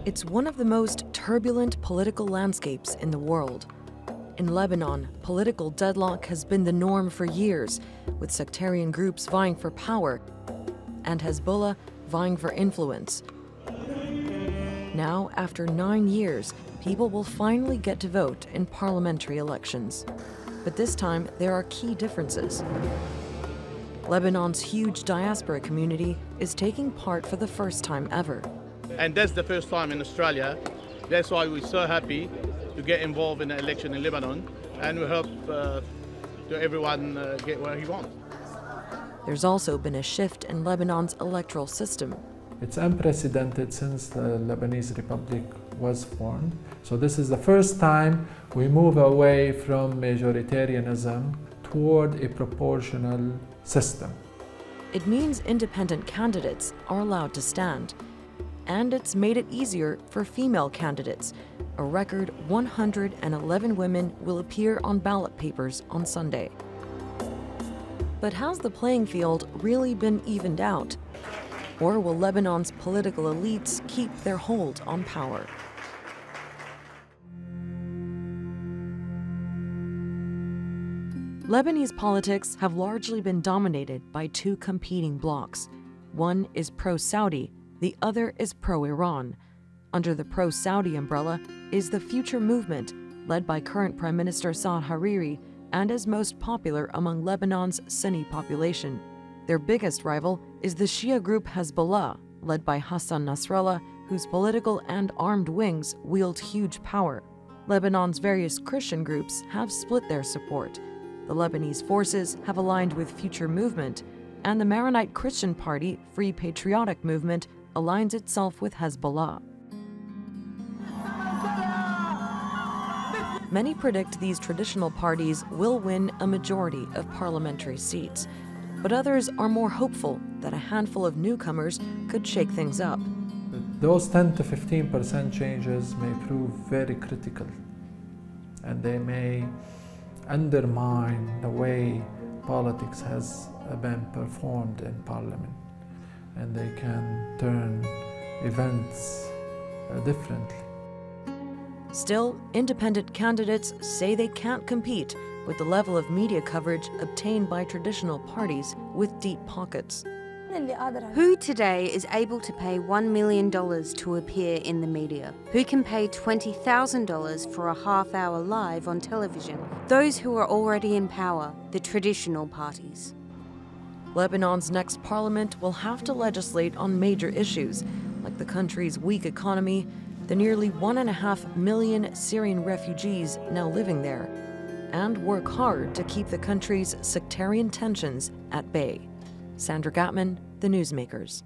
It's one of the most turbulent political landscapes in the world. In Lebanon, political deadlock has been the norm for years, with sectarian groups vying for power and Hezbollah vying for influence. Now, after 9 years, people will finally get to vote in parliamentary elections. But this time, there are key differences. Lebanon's huge diaspora community is taking part for the first time ever. And that's the first time in Australia. That's why we're so happy to get involved in the election in Lebanon, and we hope to everyone get what he wants. There's also been a shift in Lebanon's electoral system. It's unprecedented since the Lebanese Republic was formed. So this is the first time we move away from majoritarianism toward a proportional system. It means independent candidates are allowed to stand. And it's made it easier for female candidates. A record 111 women will appear on ballot papers on Sunday. But has the playing field really been evened out? Or will Lebanon's political elites keep their hold on power? Lebanese politics have largely been dominated by two competing blocs. One is pro-Saudi, the other is pro-Iran. Under the pro-Saudi umbrella is the Future Movement, led by current Prime Minister Saad Hariri, and is most popular among Lebanon's Sunni population. Their biggest rival is the Shia group Hezbollah, led by Hassan Nasrallah, whose political and armed wings wield huge power. Lebanon's various Christian groups have split their support. The Lebanese forces have aligned with Future Movement, and the Maronite Christian party, Free Patriotic Movement, aligns itself with Hezbollah. Many predict these traditional parties will win a majority of parliamentary seats, but others are more hopeful that a handful of newcomers could shake things up. Those 10 to 15% changes may prove very critical, and they may undermine the way politics has been performed in parliament, and they can turn events differently. Still, independent candidates say they can't compete with the level of media coverage obtained by traditional parties with deep pockets. Who today is able to pay $1 million to appear in the media? Who can pay $20,000 for a half-hour live on television? Those who are already in power, the traditional parties. Lebanon's next parliament will have to legislate on major issues, like the country's weak economy, the nearly 1.5 million Syrian refugees now living there, and work hard to keep the country's sectarian tensions at bay. Sandra Gatman, The Newsmakers.